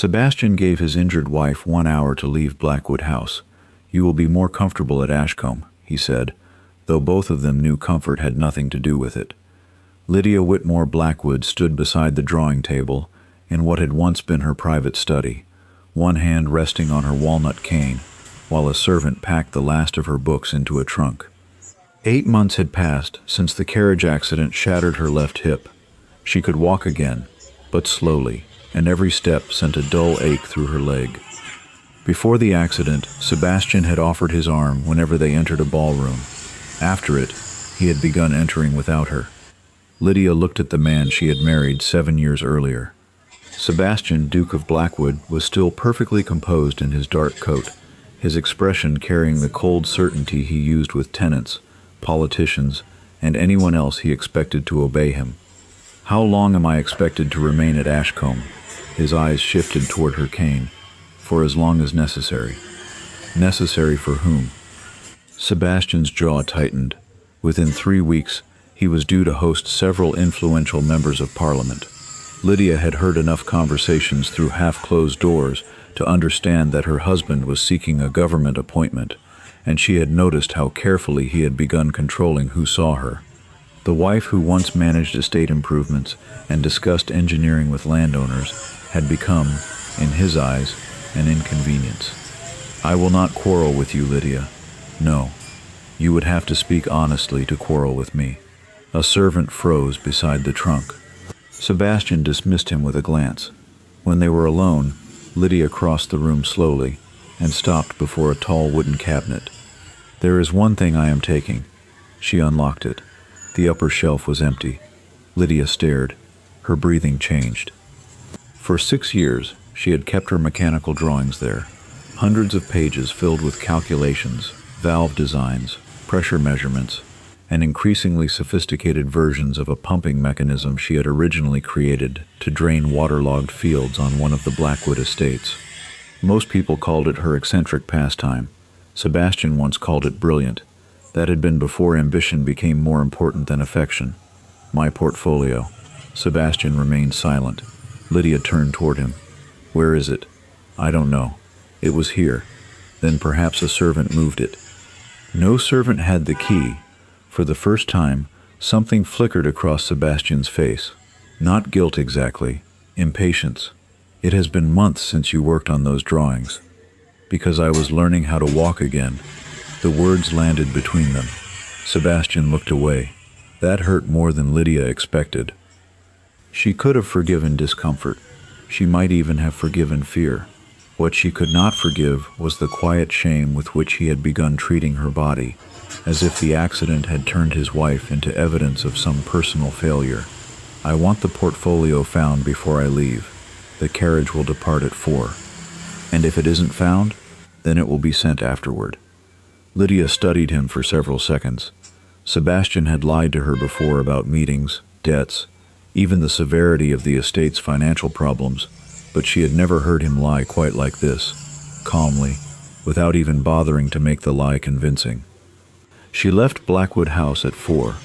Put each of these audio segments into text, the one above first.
Sebastian gave his injured wife 1 hour to leave Blackwood House. "You will be more comfortable at Ashcombe," he said, though both of them knew comfort had nothing to do with it. Lydia Whitmore Blackwood stood beside the drawing table in what had once been her private study, one hand resting on her walnut cane, while a servant packed the last of her books into a trunk. 8 months had passed since the carriage accident shattered her left hip. She could walk again, but slowly, and every step sent a dull ache through her leg. Before the accident, Sebastian had offered his arm whenever they entered a ballroom. After it, he had begun entering without her. Lydia looked at the man she had married 7 years earlier. Sebastian, Duke of Blackwood, was still perfectly composed in his dark coat, his expression carrying the cold certainty he used with tenants, politicians, and anyone else he expected to obey him. "How long am I expected to remain at Ashcombe?" His eyes shifted toward her cane. "For as long as necessary." Necessary for whom? Sebastian's jaw tightened. Within 3 weeks, he was due to host several influential members of Parliament. Lydia had heard enough conversations through half-closed doors to understand that her husband was seeking a government appointment, and she had noticed how carefully he had begun controlling who saw her. The wife who once managed estate improvements and discussed engineering with landowners had become, in his eyes, an inconvenience. "I will not quarrel with you, Lydia. No, you would have to speak honestly to quarrel with me." A servant froze beside the trunk. Sebastian dismissed him with a glance. When they were alone, Lydia crossed the room slowly and stopped before a tall wooden cabinet. "There is one thing I am taking." She unlocked it. The upper shelf was empty. Lydia stared. Her breathing changed. For 6 years, she had kept her mechanical drawings there, hundreds of pages filled with calculations, valve designs, pressure measurements, and increasingly sophisticated versions of a pumping mechanism she had originally created to drain waterlogged fields on one of the Blackwood estates. Most people called it her eccentric pastime. Sebastian once called it brilliant. That had been before ambition became more important than affection. "My portfolio." Sebastian remained silent. Lydia turned toward him. "Where is it?" "I don't know. It was here. Then perhaps a servant moved it." No servant had the key. For the first time, something flickered across Sebastian's face. Not guilt exactly, impatience. "It has been months since you worked on those drawings." "Because I was learning how to walk again." The words landed between them. Sebastian looked away. That hurt more than Lydia expected. She could have forgiven discomfort. She might even have forgiven fear. What she could not forgive was the quiet shame with which he had begun treating her body, as if the accident had turned his wife into evidence of some personal failure. "I want the portfolio found before I leave. The carriage will depart at 4. And if it isn't found, then it will be sent afterward." Lydia studied him for several seconds. Sebastian had lied to her before about meetings, debts, even the severity of the estate's financial problems, but she had never heard him lie quite like this, calmly, without even bothering to make the lie convincing. She left Blackwood House at 4.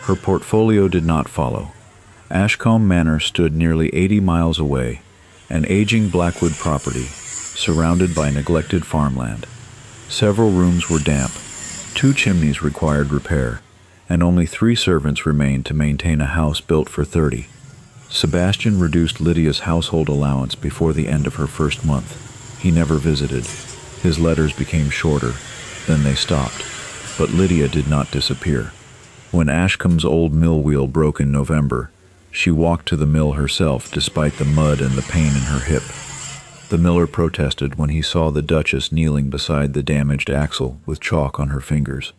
Her portfolio did not follow. Ashcombe Manor stood nearly 80 miles away, an aging Blackwood property, surrounded by neglected farmland. Several rooms were damp, 2 chimneys required repair, and only 3 servants remained to maintain a house built for 30. Sebastian reduced Lydia's household allowance before the end of her first month. He never visited. His letters became shorter, then they stopped. But Lydia did not disappear. When Ashcombe's old mill wheel broke in November, she walked to the mill herself despite the mud and the pain in her hip. The miller protested when he saw the Duchess kneeling beside the damaged axle with chalk on her fingers.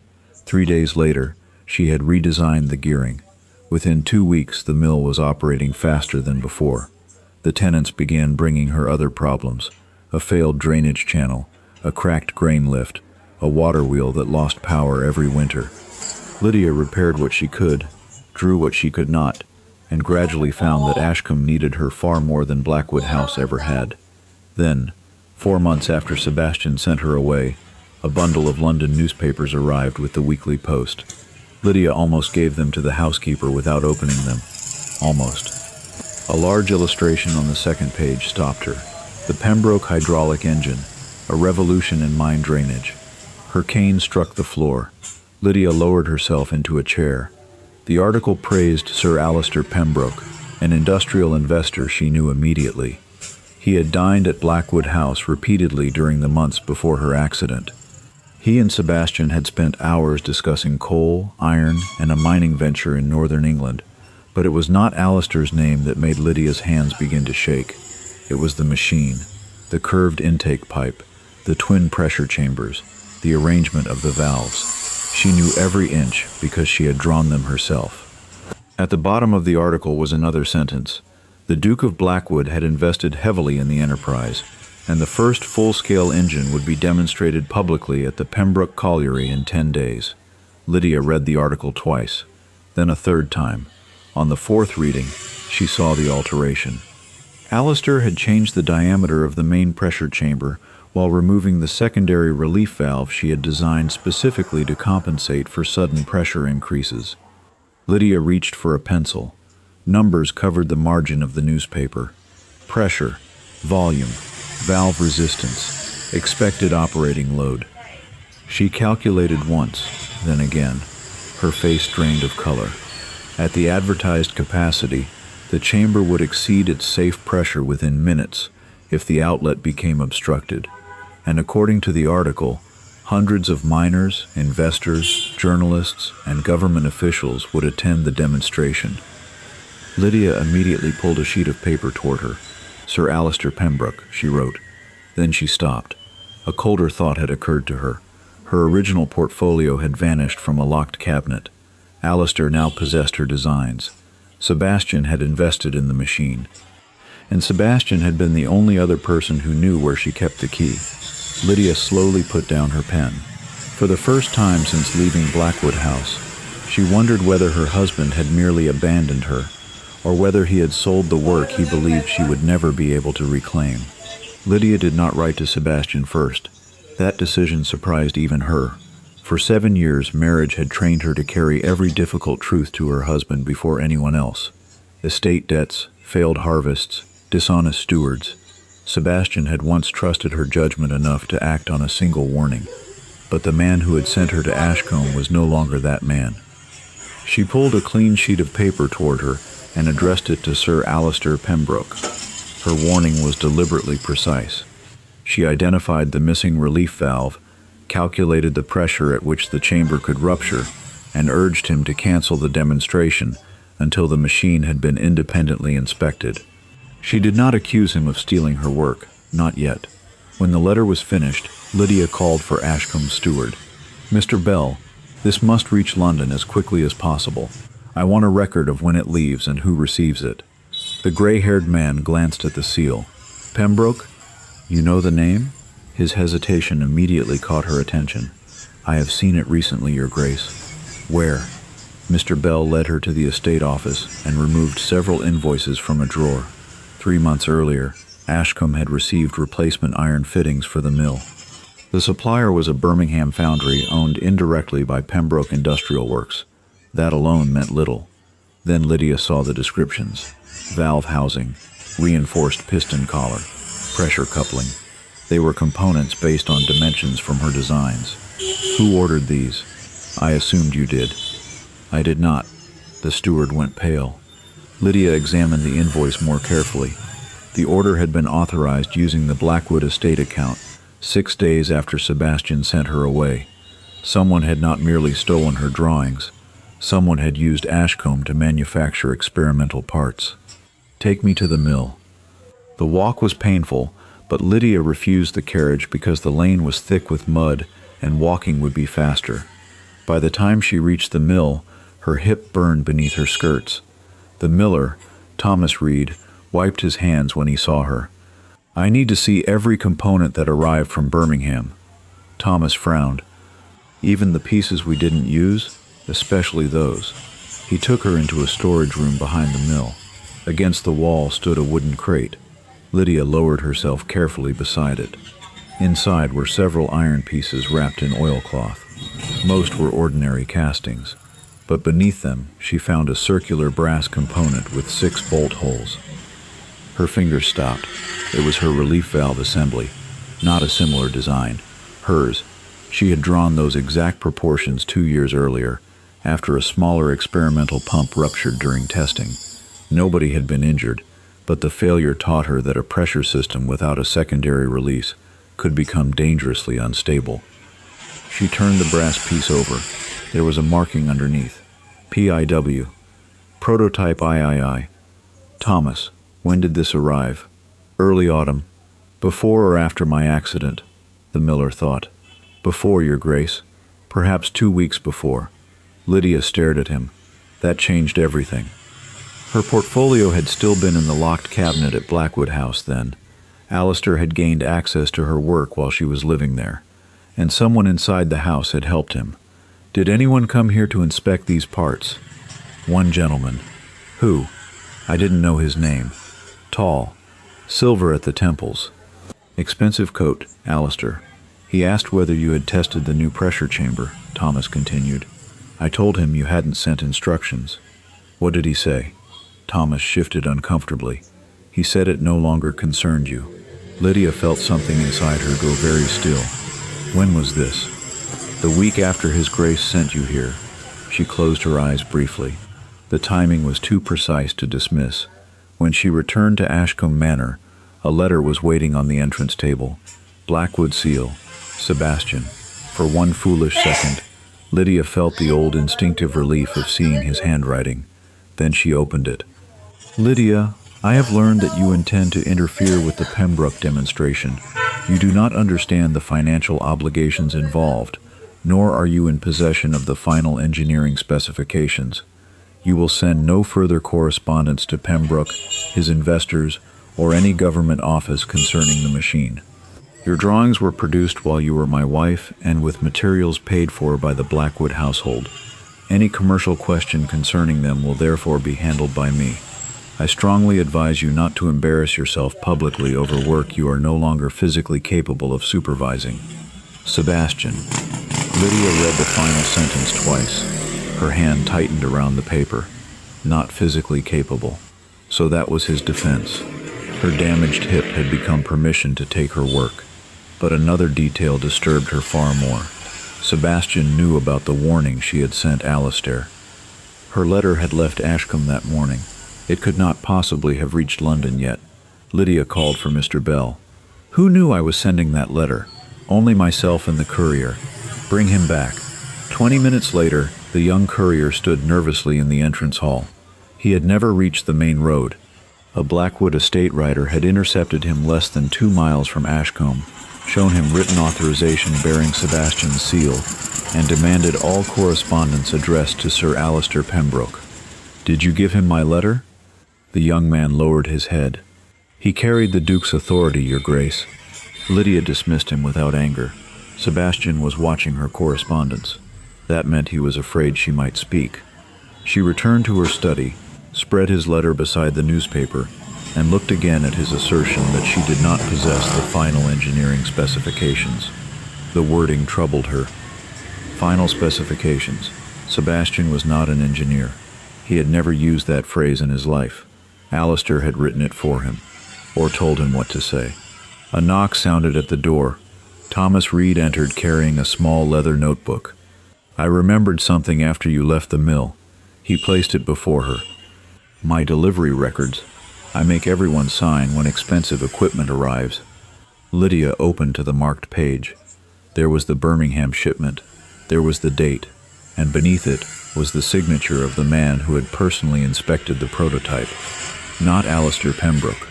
3 days later, she had redesigned the gearing. Within 2 weeks, the mill was operating faster than before. The tenants began bringing her other problems: a failed drainage channel, a cracked grain lift, a water wheel that lost power every winter. Lydia repaired what she could, drew what she could not, and gradually found that Ashcombe needed her far more than Blackwood House ever had. Then, 4 months after Sebastian sent her away, a bundle of London newspapers arrived with the weekly post. Lydia almost gave them to the housekeeper without opening them. Almost. A large illustration on the second page stopped her. The Pembroke hydraulic engine, a revolution in mine drainage. Her cane struck the floor. Lydia lowered herself into a chair. The article praised Sir Alistair Pembroke, an industrial investor she knew immediately. He had dined at Blackwood House repeatedly during the months before her accident. He and Sebastian had spent hours discussing coal, iron, and a mining venture in northern England, but it was not Alistair's name that made Lydia's hands begin to shake. It was the machine, the curved intake pipe, the twin pressure chambers, the arrangement of the valves. She knew every inch because she had drawn them herself. At the bottom of the article was another sentence. The Duke of Blackwood had invested heavily in the enterprise, and the first full-scale engine would be demonstrated publicly at the Pembroke Colliery in 10 days. Lydia read the article twice, then a third time. On the fourth reading, she saw the alteration. Alistair had changed the diameter of the main pressure chamber while removing the secondary relief valve she had designed specifically to compensate for sudden pressure increases. Lydia reached for a pencil. Numbers covered the margin of the newspaper. Pressure, volume, valve resistance, expected operating load. She calculated once, then again. Her face drained of color. At the advertised capacity, the chamber would exceed its safe pressure within minutes if the outlet became obstructed. And according to the article, hundreds of miners, investors, journalists, and government officials would attend the demonstration. Lydia immediately pulled a sheet of paper toward her. Sir Alistair Pembroke, she wrote. Then she stopped. A colder thought had occurred to her. Her original portfolio had vanished from a locked cabinet. Alistair now possessed her designs. Sebastian had invested in the machine. And Sebastian had been the only other person who knew where she kept the key. Lydia slowly put down her pen. For the first time since leaving Blackwood House, she wondered whether her husband had merely abandoned her, or whether he had sold the work he believed she would never be able to reclaim. Lydia did not write to Sebastian first. That decision surprised even her. For 7 years, marriage had trained her to carry every difficult truth to her husband before anyone else. Estate debts, failed harvests, dishonest stewards. Sebastian had once trusted her judgment enough to act on a single warning. But the man who had sent her to Ashcombe was no longer that man. She pulled a clean sheet of paper toward her and addressed it to Sir Alistair Pembroke. Her warning was deliberately precise. She identified the missing relief valve, calculated the pressure at which the chamber could rupture, and urged him to cancel the demonstration until the machine had been independently inspected. She did not accuse him of stealing her work, not yet. When the letter was finished, Lydia called for Ashcombe's steward. "Mr. Bell, this must reach London as quickly as possible. I want a record of when it leaves and who receives it." The gray-haired man glanced at the seal. "Pembroke? You know the name?" His hesitation immediately caught her attention. "I have seen it recently, Your Grace." "Where?" Mr. Bell led her to the estate office and removed several invoices from a drawer. 3 months earlier, Ashcombe had received replacement iron fittings for the mill. The supplier was a Birmingham foundry owned indirectly by Pembroke Industrial Works. That alone meant little. Then Lydia saw the descriptions. Valve housing, reinforced piston collar, pressure coupling. They were components based on dimensions from her designs. "Who ordered these?" "I assumed you did." "I did not." The steward went pale. Lydia examined the invoice more carefully. The order had been authorized using the Blackwood estate account, 6 days after Sebastian sent her away. Someone had not merely stolen her drawings. Someone had used Ashcombe to manufacture experimental parts. "Take me to the mill." The walk was painful, but Lydia refused the carriage because the lane was thick with mud and walking would be faster. By the time she reached the mill, her hip burned beneath her skirts. The miller, Thomas Reed, wiped his hands when he saw her. "I need to see every component that arrived from Birmingham." Thomas frowned. "Even the pieces we didn't use? Especially those." He took her into a storage room behind the mill. Against the wall stood a wooden crate. Lydia lowered herself carefully beside it. Inside were several iron pieces wrapped in oilcloth. Most were ordinary castings, but beneath them she found a circular brass component with 6 bolt holes. Her fingers stopped. It was her relief valve assembly, not a similar design. Hers. She had drawn those exact proportions 2 years earlier, after a smaller experimental pump ruptured during testing. Nobody had been injured, but the failure taught her that a pressure system without a secondary release could become dangerously unstable. She turned the brass piece over. There was a marking underneath. PIW. Prototype III. Thomas, when did this arrive? Early autumn. Before or after my accident? The miller thought. Before, Your Grace. Perhaps 2 weeks before. Lydia stared at him. That changed everything. Her portfolio had still been in the locked cabinet at Blackwood House then. Alistair had gained access to her work while she was living there, and someone inside the house had helped him. Did anyone come here to inspect these parts? One gentleman. Who? I didn't know his name. Tall. Silver at the temples. Expensive coat, Alistair. He asked whether you had tested the new pressure chamber, Thomas continued. I told him you hadn't sent instructions. What did he say? Thomas shifted uncomfortably. He said it no longer concerned you. Lydia felt something inside her go very still. When was this? The week after His Grace sent you here. She closed her eyes briefly. The timing was too precise to dismiss. When she returned to Ashcombe Manor, a letter was waiting on the entrance table. Blackwood seal. Sebastian. For one foolish second, Lydia felt the old instinctive relief of seeing his handwriting. Then she opened it. Lydia, I have learned that you intend to interfere with the Pembroke demonstration. You do not understand the financial obligations involved, nor are you in possession of the final engineering specifications. You will send no further correspondence to Pembroke, his investors, or any government office concerning the machine. Your drawings were produced while you were my wife and with materials paid for by the Blackwood household. Any commercial question concerning them will therefore be handled by me. I strongly advise you not to embarrass yourself publicly over work you are no longer physically capable of supervising. Sebastian. Lydia read the final sentence twice. Her hand tightened around the paper. Not physically capable. So that was his defense. Her damaged hip had become permission to take her work. But another detail disturbed her far more. Sebastian knew about the warning she had sent Alistair. Her letter had left Ashcombe that morning. It could not possibly have reached London yet. Lydia called for Mr. Bell. Who knew I was sending that letter? Only myself and the courier. Bring him back. 20 minutes later, the young courier stood nervously in the entrance hall. He had never reached the main road. A Blackwood estate rider had intercepted him less than 2 miles from Ashcombe, shown him written authorization bearing Sebastian's seal, and demanded all correspondence addressed to Sir Alistair Pembroke. Did you give him my letter? The young man lowered his head. He carried the Duke's authority, Your Grace. Lydia dismissed him without anger. Sebastian was watching her correspondence. That meant he was afraid she might speak. She returned to her study, spread his letter beside the newspaper, and looked again at his assertion that she did not possess the final engineering specifications. The wording troubled her. Final specifications. Sebastian was not an engineer. He had never used that phrase in his life. Alistair had written it for him, or told him what to say. A knock sounded at the door. Thomas Reed entered carrying a small leather notebook. I remembered something after you left the mill. He placed it before her. My delivery records. I make everyone sign when expensive equipment arrives. Lydia opened to the marked page. There was the Birmingham shipment. There was the date, and beneath it was the signature of the man who had personally inspected the prototype. Not Alistair Pembroke.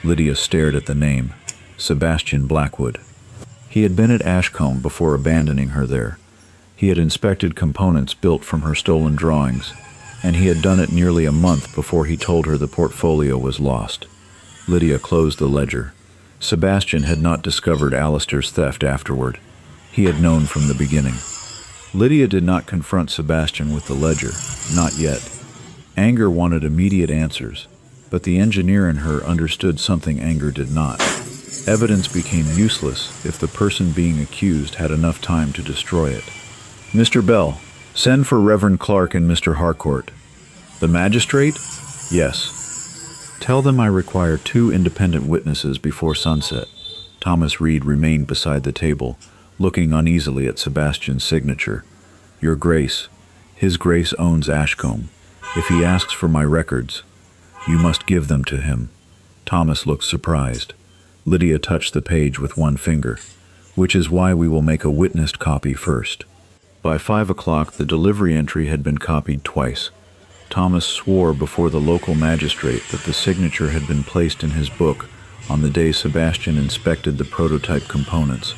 Lydia stared at the name. Sebastian Blackwood. He had been at Ashcombe before abandoning her there. He had inspected components built from her stolen drawings, and he had done it nearly a month before he told her the portfolio was lost. Lydia closed the ledger. Sebastian had not discovered Alistair's theft afterward. He had known from the beginning. Lydia did not confront Sebastian with the ledger, not yet. Anger wanted immediate answers, but the engineer in her understood something anger did not. Evidence became useless if the person being accused had enough time to destroy it. Mr. Bell, send for Reverend Clark and Mr. Harcourt. The magistrate? Yes. Tell them I require 2 independent witnesses before sunset. Thomas Reed remained beside the table, looking uneasily at Sebastian's signature. Your Grace, His Grace owns Ashcombe. If he asks for my records, you must give them to him. Thomas looked surprised. Lydia touched the page with one finger, which is why we will make a witnessed copy first. By 5 o'clock, the delivery entry had been copied twice. Thomas swore before the local magistrate that the signature had been placed in his book on the day Sebastian inspected the prototype components.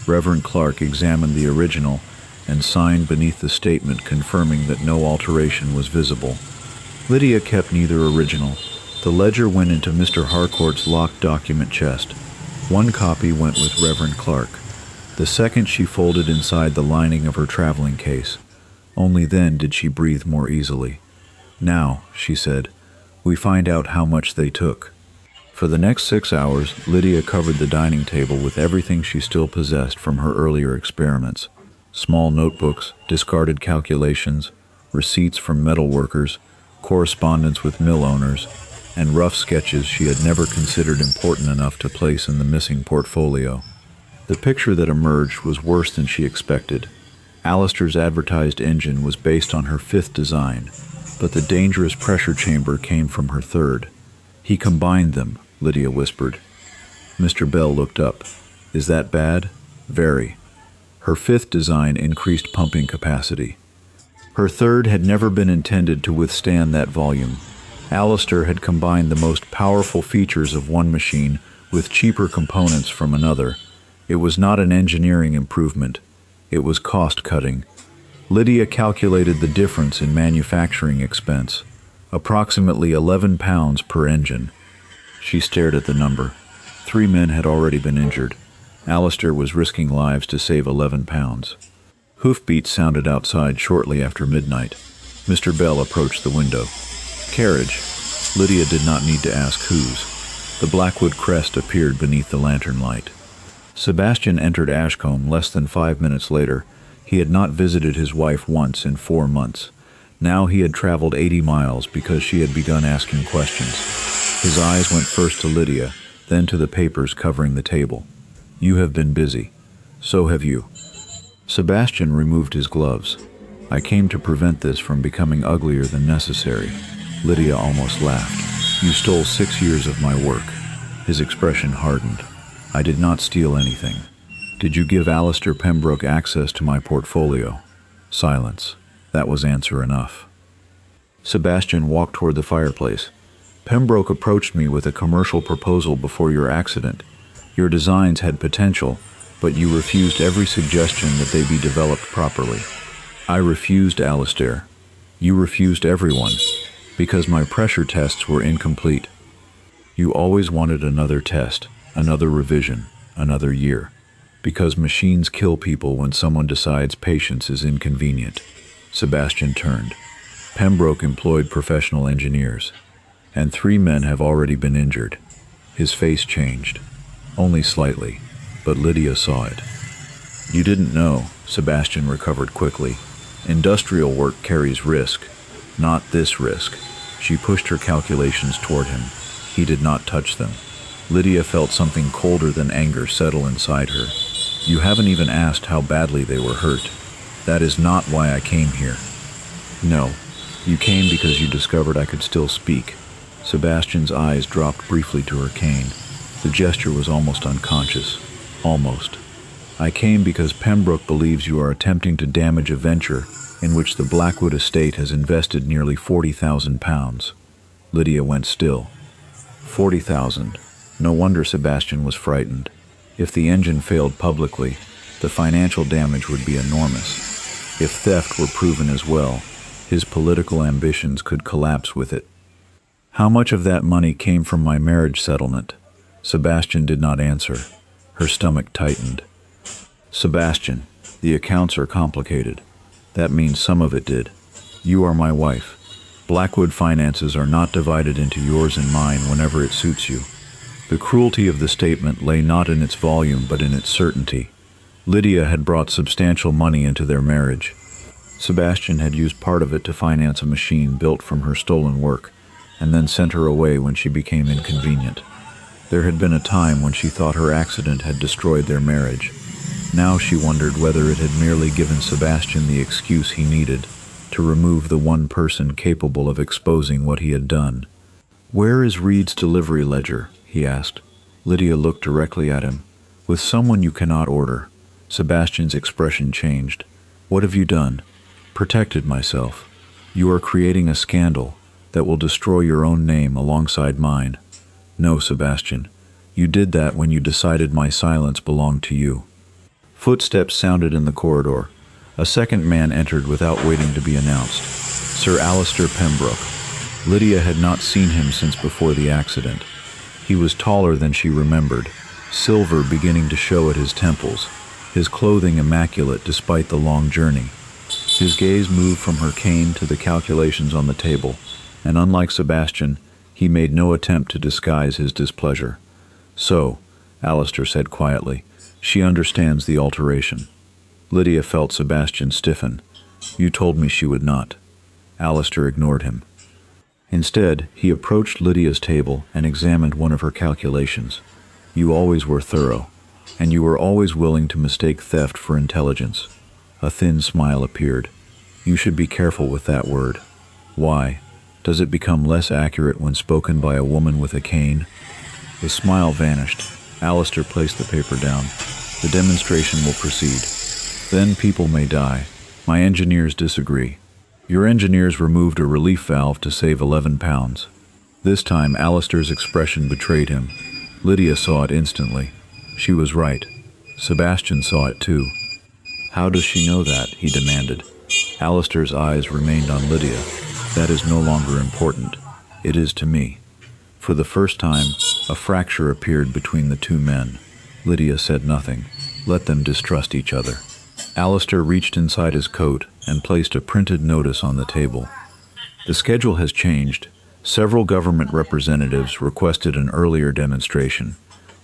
Reverend Clark examined the original and signed beneath the statement confirming that no alteration was visible. Lydia kept neither original. The ledger went into Mr. Harcourt's locked document chest. One copy went with Reverend Clark. The second she folded inside the lining of her traveling case. Only then did she breathe more easily. Now, she said, we find out how much they took. For the next 6 hours, Lydia covered the dining table with everything she still possessed from her earlier experiments. Small notebooks, discarded calculations, receipts from metal workers, correspondence with mill owners, and rough sketches she had never considered important enough to place in the missing portfolio. The picture that emerged was worse than she expected. Alistair's advertised engine was based on her 5th design, but the dangerous pressure chamber came from her 3rd. He combined them, Lydia whispered. Mr. Bell looked up. Is that bad? Very. Her 5th design increased pumping capacity. Her 3rd had never been intended to withstand that volume. Alistair had combined the most powerful features of one machine with cheaper components from another. It was not an engineering improvement. It was cost-cutting. Lydia calculated the difference in manufacturing expense, approximately 11 pounds per engine. She stared at the number. 3 men had already been injured. Alistair was risking lives to save 11 pounds. Hoofbeats sounded outside shortly after midnight. Mr. Bell approached the window. Carriage. Lydia did not need to ask whose. The Blackwood crest appeared beneath the lantern light. Sebastian entered Ashcombe less than 5 minutes later. He had not visited his wife once in 4 months. Now he had traveled 80 miles because she had begun asking questions. His eyes went first to Lydia, then to the papers covering the table. You have been busy. So have you. Sebastian removed his gloves. I came to prevent this from becoming uglier than necessary. Lydia almost laughed. You stole 6 years of my work. His expression hardened. I did not steal anything. Did you give Alistair Pembroke access to my portfolio? Silence. That was answer enough. Sebastian walked toward the fireplace. Pembroke approached me with a commercial proposal before your accident. Your designs had potential, but you refused every suggestion that they be developed properly. I refused Alistair. You refused everyone, because my pressure tests were incomplete. You always wanted another test, another revision, another year. Because machines kill people when someone decides patience is inconvenient. Sebastian turned. Pembroke employed professional engineers, and 3 men have already been injured. His face changed. Only slightly, but Lydia saw it. You didn't know, Sebastian recovered quickly. Industrial work carries risk. Not this risk. She pushed her calculations toward him. He did not touch them. Lydia felt something colder than anger settle inside her. You haven't even asked how badly they were hurt. That is not why I came here. No, you came because you discovered I could still speak. Sebastian's eyes dropped briefly to her cane. The gesture was almost unconscious. Almost. I came because Pembroke believes you are attempting to damage a venture in which the Blackwood estate has invested nearly 40,000 pounds. Lydia went still. 40,000. No wonder Sebastian was frightened. If the engine failed publicly, the financial damage would be enormous. If theft were proven as well, his political ambitions could collapse with it. How much of that money came from my marriage settlement? Sebastian did not answer. Her stomach tightened. Sebastian, the accounts are complicated. That means some of it did. You are my wife. Blackwood finances are not divided into yours and mine whenever it suits you. The cruelty of the statement lay not in its volume but in its certainty. Lydia had brought substantial money into their marriage. Sebastian had used part of it to finance a machine built from her stolen work. and then sent her away when she became inconvenient. There had been a time when she thought her accident had destroyed their marriage. Now she wondered whether it had merely given Sebastian the excuse he needed to remove the one person capable of exposing what he had done. "Where is Reed's delivery ledger?" he asked. Lydia looked directly at him. "With someone you cannot order." Sebastian's expression changed. "What have you done?" "Protected myself. You are creating a scandal that will destroy your own name alongside mine." "No, Sebastian. You did that when you decided my silence belonged to you." Footsteps sounded in the corridor. A second man entered without waiting to be announced. Sir Alistair Pembroke. Lydia had not seen him since before the accident. He was taller than she remembered, silver beginning to show at his temples, his clothing immaculate despite the long journey. His gaze moved from her cane to the calculations on the table, and unlike Sebastian, he made no attempt to disguise his displeasure. "So," Alistair said quietly, "she understands the alteration." Lydia felt Sebastian stiffen. "You told me she would not." Alistair ignored him. Instead, he approached Lydia's table and examined one of her calculations. "You always were thorough, and you were always willing to mistake theft for intelligence." A thin smile appeared. "You should be careful with that word." "Why? Does it become less accurate when spoken by a woman with a cane?" The smile vanished. Alistair placed the paper down. "The demonstration will proceed. Then people may die. My engineers disagree. Your engineers removed a relief valve to save £11. This time Alistair's expression betrayed him. Lydia saw it instantly. She was right. Sebastian saw it too. "How does she know that?" he demanded. Alistair's eyes remained on Lydia. "That is no longer important. It is to me." For the first time, a fracture appeared between the two men. Lydia said nothing. Let them distrust each other. Alistair reached inside his coat and placed a printed notice on the table. "The schedule has changed. Several government representatives requested an earlier demonstration."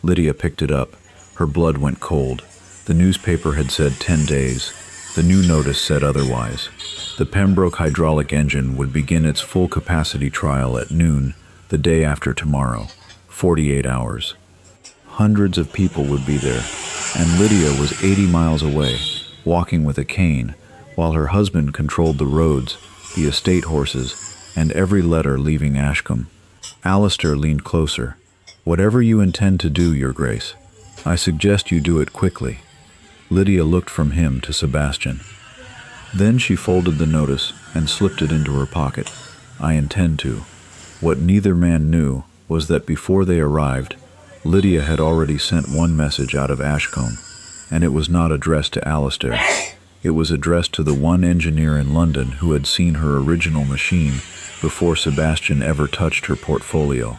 Lydia picked it up. Her blood went cold. The newspaper had said 10 days. The new notice said otherwise. The Pembroke hydraulic engine would begin its full capacity trial at noon the day after tomorrow, 48 hours. Hundreds of people would be there, and Lydia was 80 miles away, walking with a cane, while her husband controlled the roads, the estate horses, and every letter leaving Ashcombe. Alistair leaned closer. "Whatever you intend to do, Your Grace, I suggest you do it quickly." Lydia looked from him to Sebastian. Then she folded the notice and slipped it into her pocket. "I intend to." What neither man knew was that before they arrived, Lydia had already sent one message out of Ashcombe, and it was not addressed to Alistair. It was addressed to the one engineer in London who had seen her original machine before Sebastian ever touched her portfolio.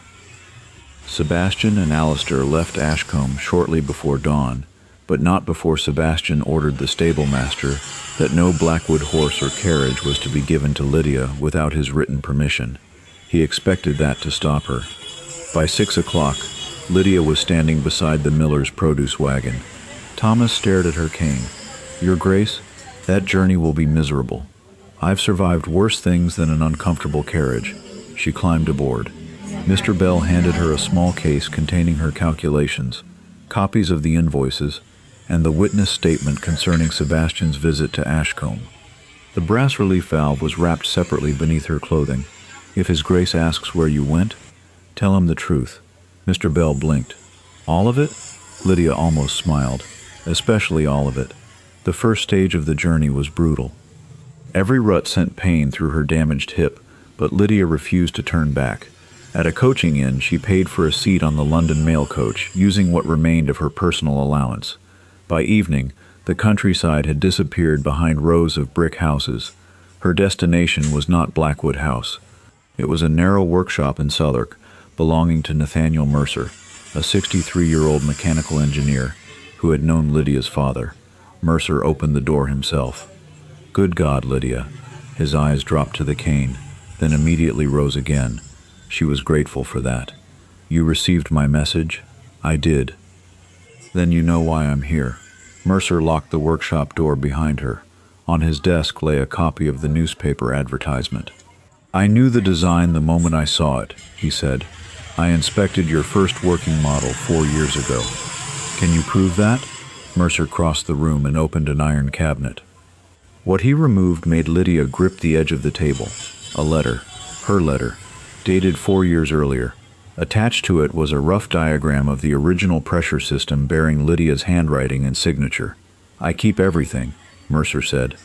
Sebastian and Alistair left Ashcombe shortly before dawn, but not before Sebastian ordered the stable master that no Blackwood horse or carriage was to be given to Lydia without his written permission. He expected that to stop her. By 6 o'clock, Lydia was standing beside the miller's produce wagon. Thomas stared at her cane. "Your Grace, that journey will be miserable. I've survived worse things than an uncomfortable carriage." She climbed aboard. Mr. Bell handed her a small case containing her calculations, copies of the invoices, and the witness statement concerning Sebastian's visit to Ashcombe. The brass relief valve was wrapped separately beneath her clothing. "If His Grace asks where you went, tell him the truth." Mr. Bell blinked. "All of it?" Lydia almost smiled. "Especially all of it. The first stage of the journey was brutal. Every rut sent pain through her damaged hip, but Lydia refused to turn back. At a coaching inn, she paid for a seat on the London mail coach, using what remained of her personal allowance. By evening, the countryside had disappeared behind rows of brick houses. Her destination was not Blackwood House. It was a narrow workshop in Southwark, belonging to Nathaniel Mercer, a 63-year-old mechanical engineer who had known Lydia's father. Mercer opened the door himself. "Good God, Lydia." His eyes dropped to the cane, then immediately rose again. She was grateful for that. "You received my message?" "I did." "Then you know why I'm here." Mercer locked the workshop door behind her. On his desk lay a copy of the newspaper advertisement. "I knew the design the moment I saw it," he said. "I inspected your first working model 4 years ago." "Can you prove that?" Mercer crossed the room and opened an iron cabinet. What he removed made Lydia grip the edge of the table. A letter, her letter, dated 4 years earlier. Attached to it was a rough diagram of the original pressure system bearing Lydia's handwriting and signature. "I keep everything," Mercer said.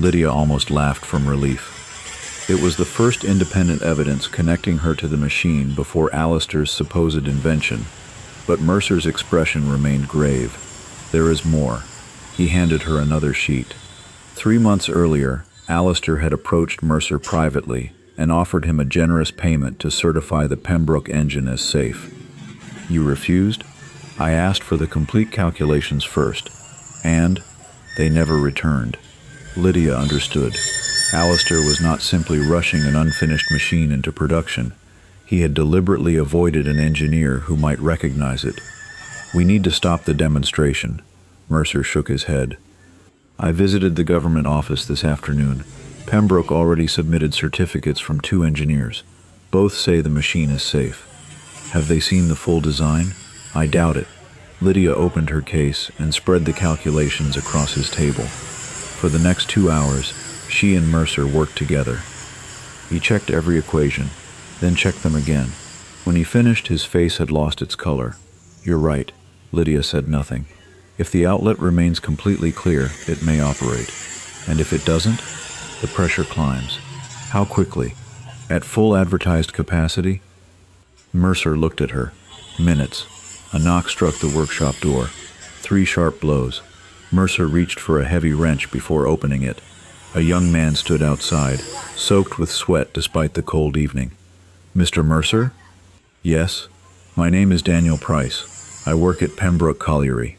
Lydia almost laughed from relief. It was the first independent evidence connecting her to the machine before Alistair's supposed invention, but Mercer's expression remained grave. "There is more." He handed her another sheet. 3 months earlier, Alistair had approached Mercer privately and offered him a generous payment to certify the Pembroke engine as safe. "You refused?" "I asked for the complete calculations first, and they never returned." Lydia understood. Alistair was not simply rushing an unfinished machine into production. He had deliberately avoided an engineer who might recognize it. "We need to stop the demonstration." Mercer shook his head. "I visited the government office this afternoon. Pembroke already submitted certificates from 2 engineers. Both say the machine is safe." "Have they seen the full design?" "I doubt it." Lydia opened her case and spread the calculations across his table. For the next 2 hours, she and Mercer worked together. He checked every equation, then checked them again. When he finished, his face had lost its color. "You're right." Lydia said nothing. "If the outlet remains completely clear, it may operate. And if it doesn't, the pressure climbs." "How quickly?" "At full advertised capacity?" Mercer looked at her. "Minutes." A knock struck the workshop door. 3 sharp blows. Mercer reached for a heavy wrench before opening it. A young man stood outside, soaked with sweat despite the cold evening. "Mr. Mercer?" "Yes. My name is Daniel Price. I work at Pembroke Colliery."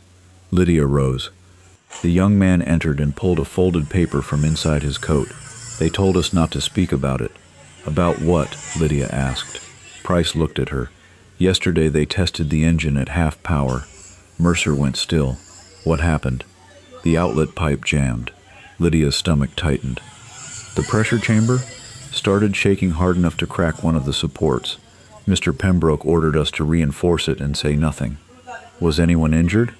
Lydia rose. The young man entered and pulled a folded paper from inside his coat. "They told us not to speak about it." "About what?" Lydia asked. Price looked at her. "Yesterday they tested the engine at half power." Mercer went still. "What happened?" "The outlet pipe jammed." Lydia's stomach tightened. "The pressure chamber?" "Started shaking hard enough to crack one of the supports. Mr. Pembroke ordered us to reinforce it and say nothing." "Was anyone injured?"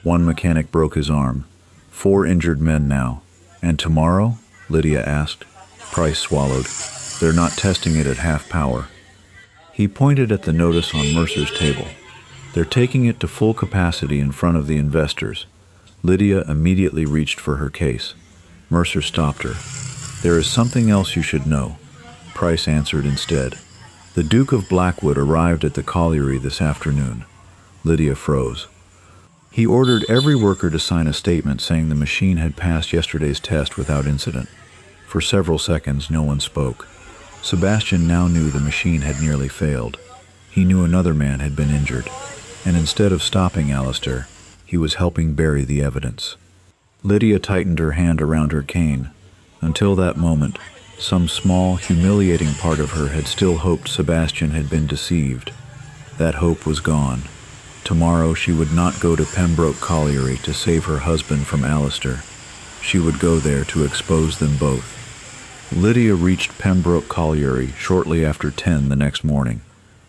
"One mechanic broke his arm. 4 injured men now." "And tomorrow?" Lydia asked. Price swallowed. "They're not testing it at half power." He pointed at the notice on Mercer's table. "They're taking it to full capacity in front of the investors." Lydia immediately reached for her case. Mercer stopped her. "There is something else you should know." Price answered instead. "The Duke of Blackwood arrived at the colliery this afternoon." Lydia froze. "He ordered every worker to sign a statement saying the machine had passed yesterday's test without incident." For several seconds, no one spoke. Sebastian now knew the machine had nearly failed. He knew another man had been injured, and instead of stopping Alistair, he was helping bury the evidence. Lydia tightened her hand around her cane. Until that moment, some small, humiliating part of her had still hoped Sebastian had been deceived. That hope was gone. Tomorrow she would not go to Pembroke Colliery to save her husband from Alistair. She would go there to expose them both. Lydia reached Pembroke Colliery shortly after 10 the next morning.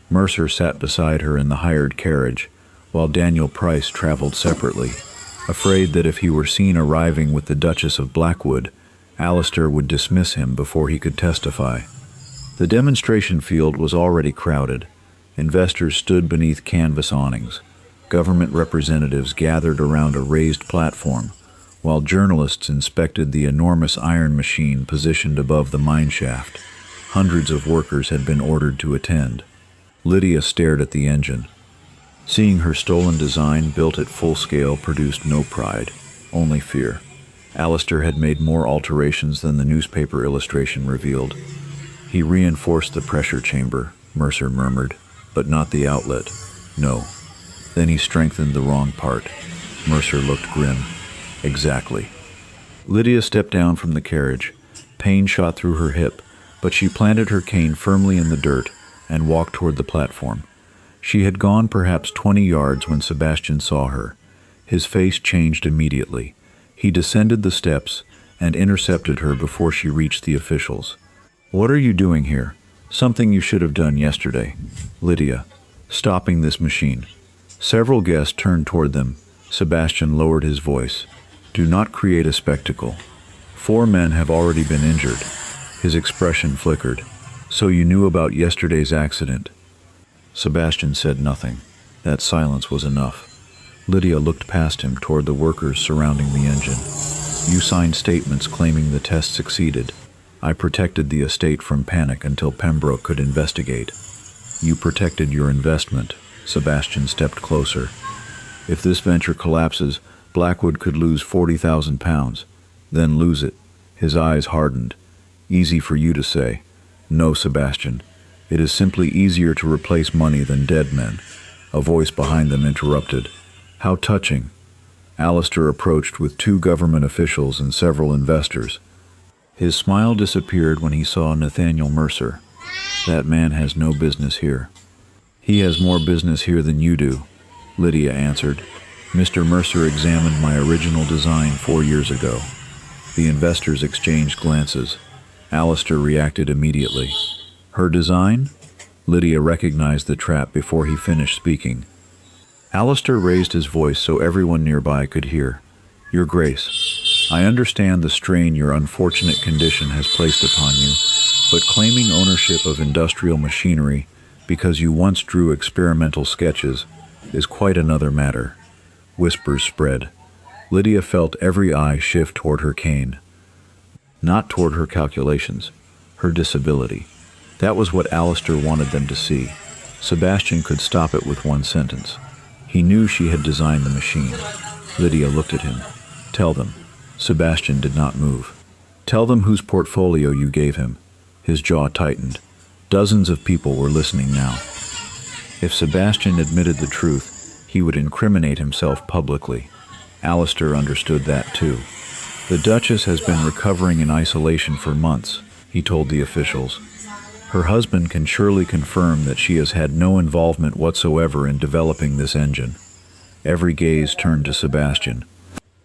Mercer sat beside her in the hired carriage, while Daniel Price traveled separately, afraid that if he were seen arriving with the Duchess of Blackwood, Alistair would dismiss him before he could testify. The demonstration field was already crowded. Investors stood beneath canvas awnings. Government representatives gathered around a raised platform, while journalists inspected the enormous iron machine positioned above the mine shaft. Hundreds of workers had been ordered to attend. Lydia stared at the engine. Seeing her stolen design built at full scale produced no pride, only fear. Alistair had made more alterations than the newspaper illustration revealed. "He reinforced the pressure chamber," Mercer murmured, "but not the outlet. No. Then he strengthened the wrong part." Mercer looked grim. "Exactly." Lydia stepped down from the carriage. Pain shot through her hip, but she planted her cane firmly in the dirt and walked toward the platform. She had gone perhaps 20 yards when Sebastian saw her. His face changed immediately. He descended the steps and intercepted her before she reached the officials. What are you doing here? Something you should have done yesterday. Lydia. Stopping this machine. Several guests turned toward them. Sebastian lowered his voice. Do not create a spectacle. 4 men have already been injured. His expression flickered. So you knew about yesterday's accident? Sebastian said nothing. That silence was enough. Lydia looked past him toward the workers surrounding the engine. You signed statements claiming the test succeeded. I protected the estate from panic until Pembroke could investigate. You protected your investment. Sebastian stepped closer. If this venture collapses, Blackwood could lose £40,000. Then lose it. His eyes hardened. Easy for you to say. No, Sebastian. It is simply easier to replace money than dead men. A voice behind them interrupted. How touching. Alistair approached with 2 government officials and several investors. His smile disappeared when he saw Nathaniel Mercer. That man has no business here. He has more business here than you do, Lydia answered. Mr. Mercer examined my original design 4 years ago. The investors exchanged glances. Alistair reacted immediately. Her design? Lydia recognized the trap before he finished speaking. Alistair raised his voice so everyone nearby could hear. Your Grace, I understand the strain your unfortunate condition has placed upon you, but claiming ownership of industrial machinery because you once drew experimental sketches is quite another matter. Whispers spread. Lydia felt every eye shift toward her cane. Not toward her calculations, her disability. That was what Alistair wanted them to see. Sebastian could stop it with one sentence. He knew she had designed the machine. Lydia looked at him. Tell them. Sebastian did not move. Tell them whose portfolio you gave him. His jaw tightened. Dozens of people were listening now. If Sebastian admitted the truth, he would incriminate himself publicly. Alistair understood that too. The Duchess has been recovering in isolation for months, he told the officials. Her husband can surely confirm that she has had no involvement whatsoever in developing this engine. Every gaze turned to Sebastian.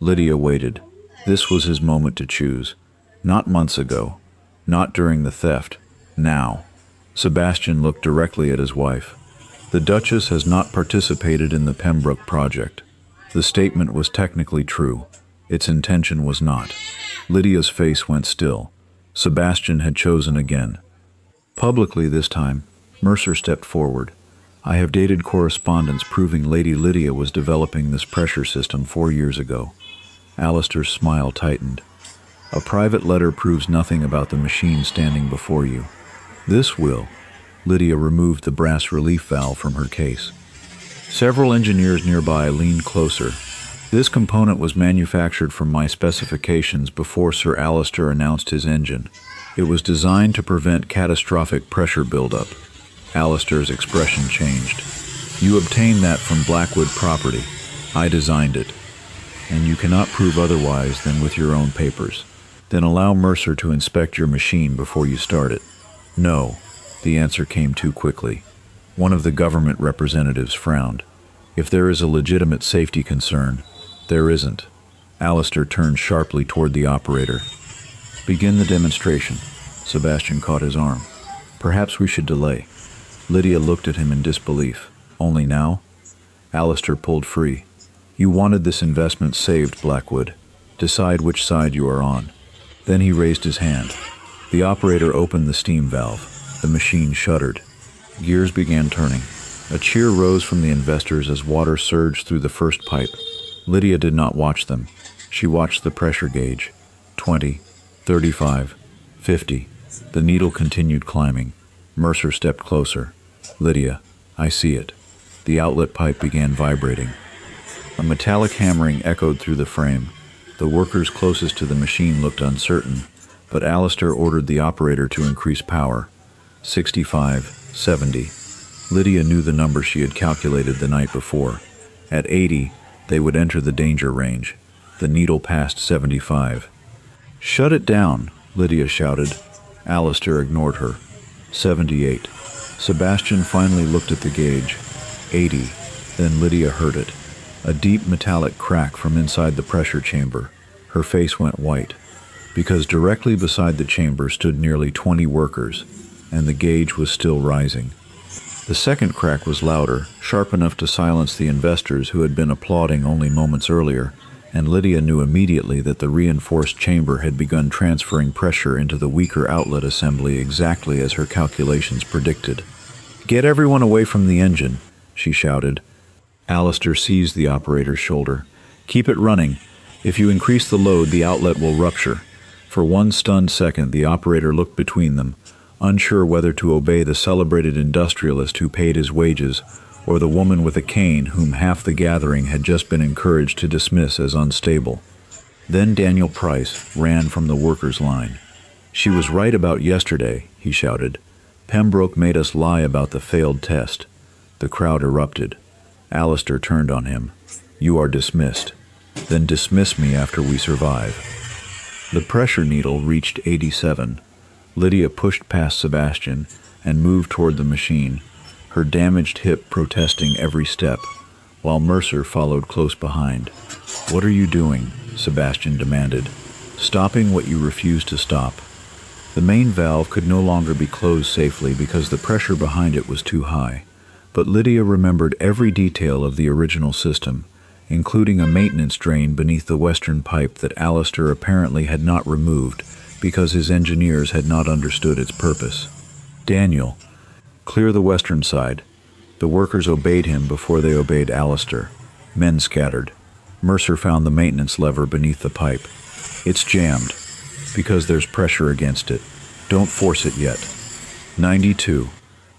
Lydia waited. This was his moment to choose. Not months ago. Not during the theft. Now. Sebastian looked directly at his wife. The Duchess has not participated in the Pembroke project. The statement was technically true. Its intention was not. Lydia's face went still. Sebastian had chosen again. Publicly this time, Mercer stepped forward. I have dated correspondence proving Lady Lydia was developing this pressure system 4 years ago. Alistair's smile tightened. A private letter proves nothing about the machine standing before you. This will. Lydia removed the brass relief valve from her case. Several engineers nearby leaned closer. This component was manufactured from my specifications before Sir Alistair announced his engine. It was designed to prevent catastrophic pressure buildup. Alistair's expression changed. You obtained that from Blackwood property. I designed it. And you cannot prove otherwise than with your own papers. Then allow Mercer to inspect your machine before you start it. No. The answer came too quickly. One of the government representatives frowned. If there is a legitimate safety concern, there isn't. Alistair turned sharply toward the operator. Begin the demonstration. Sebastian caught his arm. Perhaps we should delay. Lydia looked at him in disbelief. Only now? Alistair pulled free. You wanted this investment saved, Blackwood. Decide which side you are on. Then he raised his hand. The operator opened the steam valve. The machine shuddered. Gears began turning. A cheer rose from the investors as water surged through the first pipe. Lydia did not watch them. She watched the pressure gauge. 20, 35, 50. The needle continued climbing. Mercer stepped closer. Lydia, I see it. The outlet pipe began vibrating. A metallic hammering echoed through the frame. The workers closest to the machine looked uncertain, but Alistair ordered the operator to increase power. 65, 70. Lydia knew the number she had calculated the night before. At 80, they would enter the danger range. The needle passed 75. Shut it down, Lydia shouted. Alistair ignored her. 78. Sebastian finally looked at the gauge. 80. Then Lydia heard it. A deep metallic crack from inside the pressure chamber. Her face went white. because directly beside the chamber stood nearly 20 workers, and the gauge was still rising. The second crack was louder, sharp enough to silence the investors who had been applauding only moments earlier, and Lydia knew immediately that the reinforced chamber had begun transferring pressure into the weaker outlet assembly exactly as her calculations predicted. "Get everyone away from the engine," she shouted. Alistair seized the operator's shoulder. "Keep it running. If you increase the load, the outlet will rupture." For one stunned second, the operator looked between them, unsure whether to obey the celebrated industrialist who paid his wages, or the woman with a cane whom half the gathering had just been encouraged to dismiss as unstable. Then Daniel Price ran from the workers' line. "She was right about yesterday," he shouted. "Pembroke made us lie about the failed test." The crowd erupted. Alistair turned on him. "You are dismissed. Then dismiss me after we survive." The pressure needle reached 87. Lydia pushed past Sebastian and moved toward the machine, her damaged hip protesting every step, while Mercer followed close behind. "What are you doing?" Sebastian demanded. "Stopping what you refuse to stop." The main valve could no longer be closed safely because the pressure behind it was too high, but Lydia remembered every detail of the original system, including a maintenance drain beneath the western pipe that Alistair apparently had not removed because his engineers had not understood its purpose. "Daniel, clear the western side." The workers obeyed him before they obeyed Alistair. Men scattered. Mercer found the maintenance lever beneath the pipe. "It's jammed, because there's pressure against it. Don't force it yet." 92.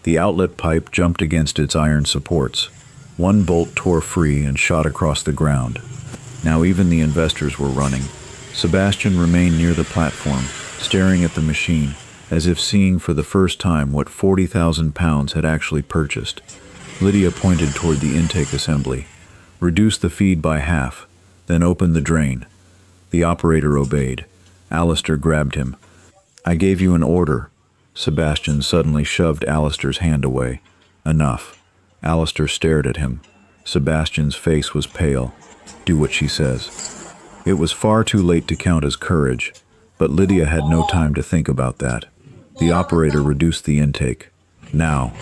The outlet pipe jumped against its iron supports. One bolt tore free and shot across the ground. Now even the investors were running. Sebastian remained near the platform, staring at the machine, as if seeing for the first time what 40,000 pounds had actually purchased. Lydia pointed toward the intake assembly. "Reduce the feed by half, then open the drain." The operator obeyed. Alistair grabbed him. "I gave you an order." Sebastian suddenly shoved Alistair's hand away. "Enough." Alistair stared at him. Sebastian's face was pale. "Do what she says." It was far too late to count as courage, but Lydia had no time to think about that. The operator reduced the intake. "Now."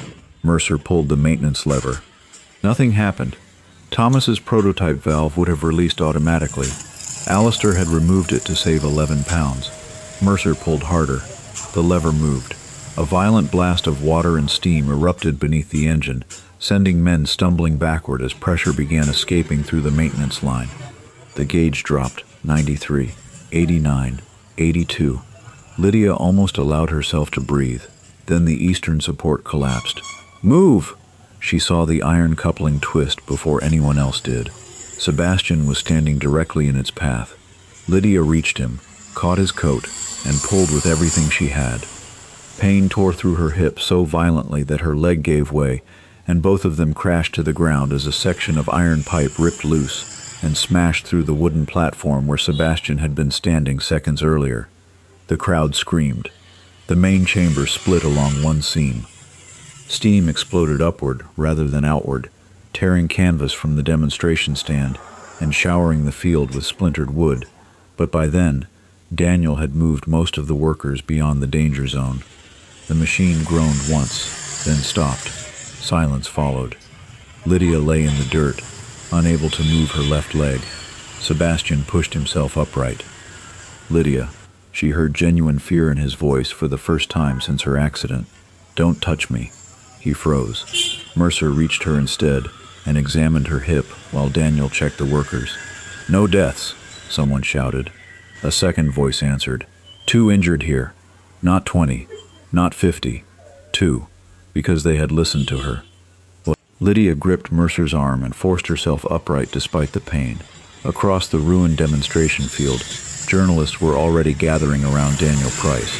Mercer pulled the maintenance lever. Nothing happened. Thomas's prototype valve would have released automatically. Alistair had removed it to save 11 pounds. Mercer pulled harder. The lever moved. A violent blast of water and steam erupted beneath the engine, sending men stumbling backward as pressure began escaping through the maintenance line. The gauge dropped. 93, 89, 82. Lydia almost allowed herself to breathe. Then the eastern support collapsed. "Move!" She saw the iron coupling twist before anyone else did. Sebastian was standing directly in its path. Lydia reached him, caught his coat, and pulled with everything she had. Pain tore through her hip so violently that her leg gave way, and both of them crashed to the ground as a section of iron pipe ripped loose and smashed through the wooden platform where Sebastian had been standing seconds earlier. The crowd screamed. The main chamber split along one seam. Steam exploded upward rather than outward, tearing canvas from the demonstration stand and showering the field with splintered wood. But by then, Daniel had moved most of the workers beyond the danger zone. The machine groaned once, then stopped. Silence followed. Lydia lay in the dirt, unable to move her left leg. Sebastian pushed himself upright. "Lydia," she heard genuine fear in his voice for the first time since her accident. "Don't touch me." He froze. Mercer reached her instead and examined her hip while Daniel checked the workers. "No deaths," someone shouted. A second voice answered. "2 injured here. Not 20. Not 50. 2. Because they had listened to her. Lydia gripped Mercer's arm and forced herself upright despite the pain. Across the ruined demonstration field, journalists were already gathering around Daniel Price,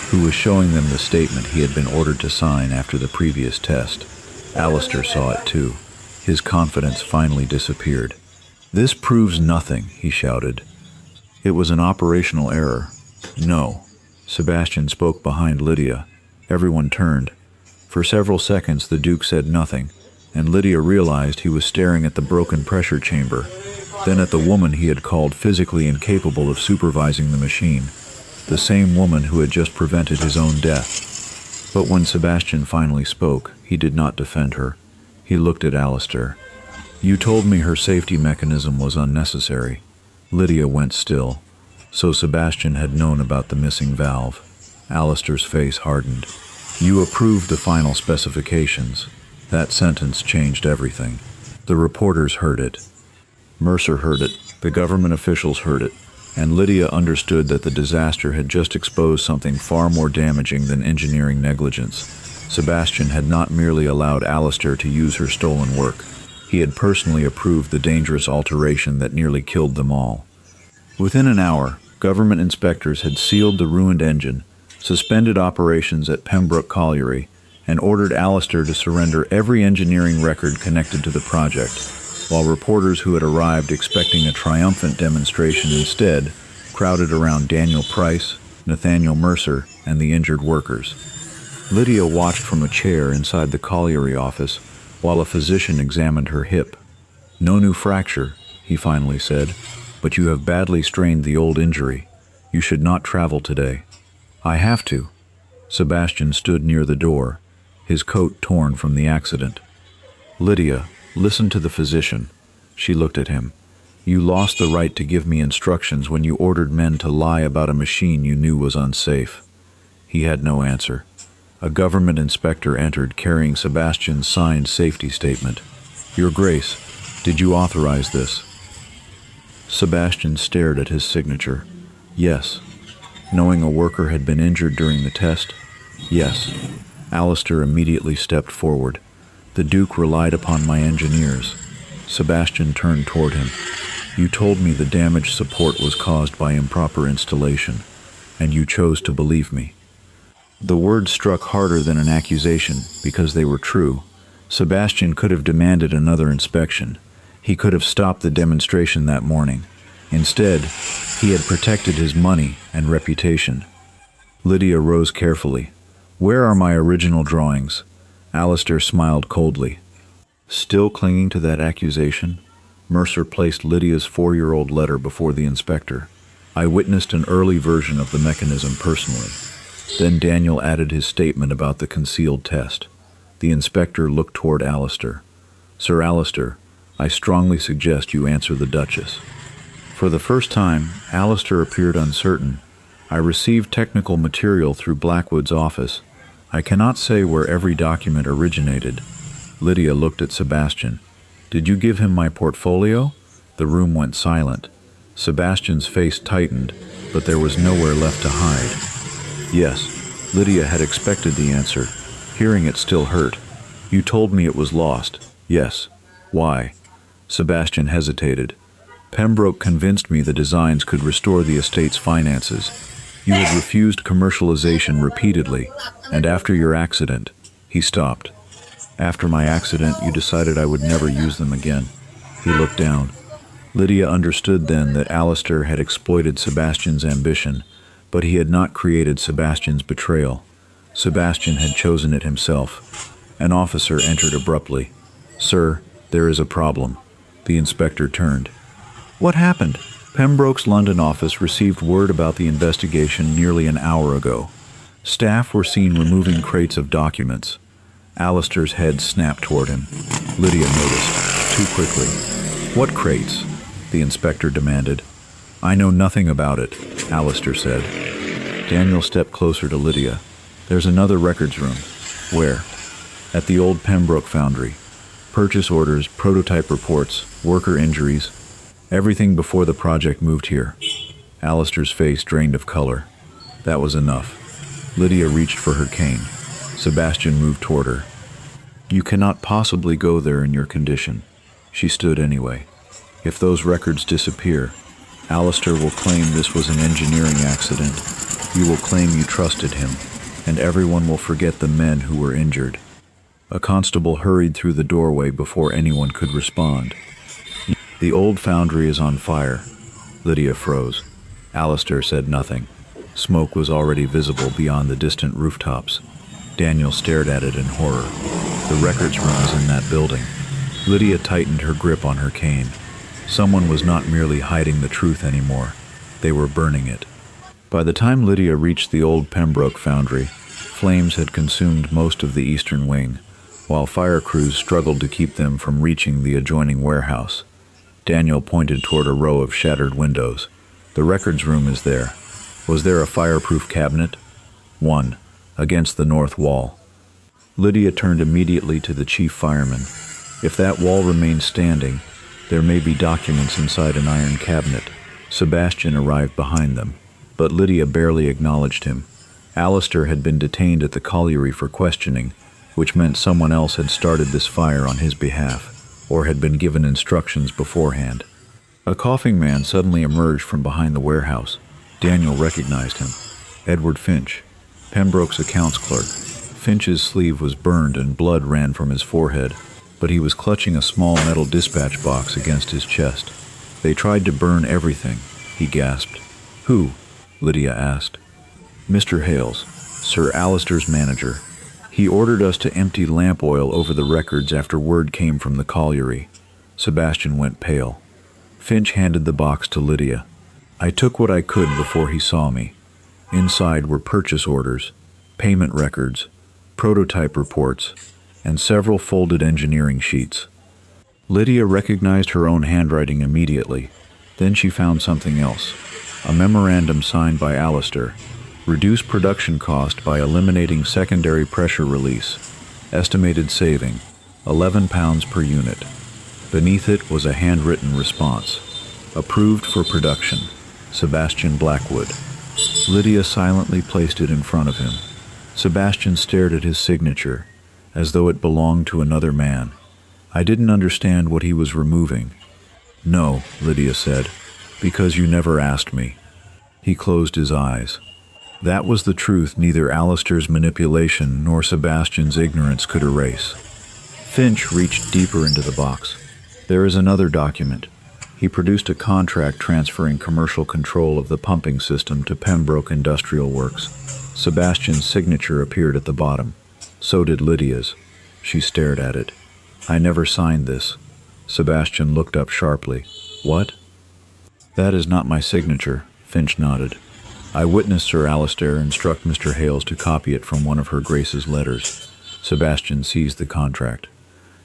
who was showing them the statement he had been ordered to sign after the previous test. Alistair saw it too. His confidence finally disappeared. "This proves nothing," he shouted. "It was an operational error." "No." Sebastian spoke behind Lydia. Everyone turned. For several seconds the Duke said nothing, and Lydia realized he was staring at the broken pressure chamber, then at the woman he had called physically incapable of supervising the machine. the same woman who had just prevented his own death. But when Sebastian finally spoke, he did not defend her. He looked at Alistair. "You told me her safety mechanism was unnecessary." Lydia went still. So Sebastian had known about the missing valve. Alistair's face hardened. "You approved the final specifications." That sentence changed everything. The reporters heard it. Mercer heard it. The government officials heard it. And Lydia understood that the disaster had just exposed something far more damaging than engineering negligence. Sebastian had not merely allowed Alistair to use her stolen work. He had personally approved the dangerous alteration that nearly killed them all. Within an hour, government inspectors had sealed the ruined engine, suspended operations at Pembroke Colliery, and ordered Alistair to surrender every engineering record connected to the project, while reporters who had arrived expecting a triumphant demonstration instead crowded around Daniel Price, Nathaniel Mercer, and the injured workers. Lydia watched from a chair inside the colliery office while a physician examined her hip. "No new fracture," he finally said, "but you have badly strained the old injury. You should not travel today." "I have to." Sebastian stood near the door, his coat torn from the accident. "Lydia, listen to the physician." She looked at him. "You lost the right to give me instructions when you ordered men to lie about a machine you knew was unsafe." He had no answer. A government inspector entered carrying Sebastian's signed safety statement. "Your Grace, did you authorize this?" Sebastian stared at his signature. "Yes." Knowing a worker had been injured during the test? "Yes." Alistair immediately stepped forward. "The Duke relied upon my engineers." Sebastian turned toward him. "You told me the damage support was caused by improper installation, and you chose to believe me." The words struck harder than an accusation because they were true. Sebastian could have demanded another inspection. He could have stopped the demonstration that morning. Instead, he had protected his money and reputation. Lydia rose carefully. "Where are my original drawings?" Alistair smiled coldly. Still clinging to that accusation, Mercer placed Lydia's 4-year-old letter before the inspector. "I witnessed an early version of the mechanism personally." Then Daniel added his statement about the concealed test. The inspector looked toward Alistair. "Sir Alistair, I strongly suggest you answer the Duchess." For the first time, Alistair appeared uncertain. "I received technical material through Blackwood's office. I cannot say where every document originated." Lydia looked at Sebastian. "Did you give him my portfolio?" The room went silent. Sebastian's face tightened, but there was nowhere left to hide. "Yes." Lydia had expected the answer. Hearing it still hurt. "You told me it was lost." "Yes." "Why?" Sebastian hesitated. "Pembroke convinced me the designs could restore the estate's finances. You had refused commercialization repeatedly, and after your accident..." He stopped. "After my accident, you decided I would never use them again." He looked down. Lydia understood then that Alistair had exploited Sebastian's ambition, but he had not created Sebastian's betrayal. Sebastian had chosen it himself. An officer entered abruptly. "Sir, there is a problem." The inspector turned. "What happened?" Pembroke's London office received word about the investigation nearly an hour ago. Staff were seen removing crates of documents. Alistair's head snapped toward him. Lydia noticed, too quickly. "What crates?" the inspector demanded. "I know nothing about it," Alistair said. Daniel stepped closer to Lydia. "There's another records room." "Where?" "At the old Pembroke foundry. Purchase orders, prototype reports, worker injuries, everything before the project moved here." Alistair's face drained of color. That was enough. Lydia reached for her cane. Sebastian moved toward her. "You cannot possibly go there in your condition." She stood anyway. "If those records disappear, Alistair will claim this was an engineering accident. You will claim you trusted him, and everyone will forget the men who were injured." A constable hurried through the doorway before anyone could respond. "The old foundry is on fire." Lydia froze. Alistair said nothing. Smoke was already visible beyond the distant rooftops. Daniel stared at it in horror. The records room was in that building. Lydia tightened her grip on her cane. Someone was not merely hiding the truth anymore. They were burning it. By the time Lydia reached the old Pembroke foundry, flames had consumed most of the eastern wing, while fire crews struggled to keep them from reaching the adjoining warehouse. Daniel pointed toward a row of shattered windows. The records room is there. Was there a fireproof cabinet? One, against the north wall. Lydia turned immediately to the chief fireman. If that wall remains standing, there may be documents inside an iron cabinet. Sebastian arrived behind them, but Lydia barely acknowledged him. Alistair had been detained at the colliery for questioning, which meant someone else had started this fire on his behalf, or had been given instructions beforehand. A coughing man suddenly emerged from behind the warehouse. Daniel recognized him. Edward Finch, Pembroke's accounts clerk. Finch's sleeve was burned and blood ran from his forehead, but he was clutching a small metal dispatch box against his chest. "They tried to burn everything," he gasped. "Who?" Lydia asked. "Mr. Hales, Sir Alistair's manager. He ordered us to empty lamp oil over the records after word came from the colliery." Sebastian went pale. Finch handed the box to Lydia. "I took what I could before he saw me. Inside were purchase orders, payment records, prototype reports, and several folded engineering sheets." Lydia recognized her own handwriting immediately. Then she found something else. A memorandum signed by Alistair. Reduce production cost by eliminating secondary pressure release. Estimated saving, £11 per unit. Beneath it was a handwritten response. Approved for production. Sebastian Blackwood. Lydia silently placed it in front of him. Sebastian stared at his signature, as though it belonged to another man. "I didn't understand what he was removing." "No," Lydia said, "because you never asked me." He closed his eyes. That was the truth neither Alistair's manipulation nor Sebastian's ignorance could erase. Finch reached deeper into the box. "There is another document." He produced a contract transferring commercial control of the pumping system to Pembroke Industrial Works. Sebastian's signature appeared at the bottom. So did Lydia's. She stared at it. "I never signed this." Sebastian looked up sharply. "What?" "That is not my signature," Finch nodded. "I witnessed Sir Alistair instruct Mr. Hales to copy it from one of Her Grace's letters." Sebastian seized the contract.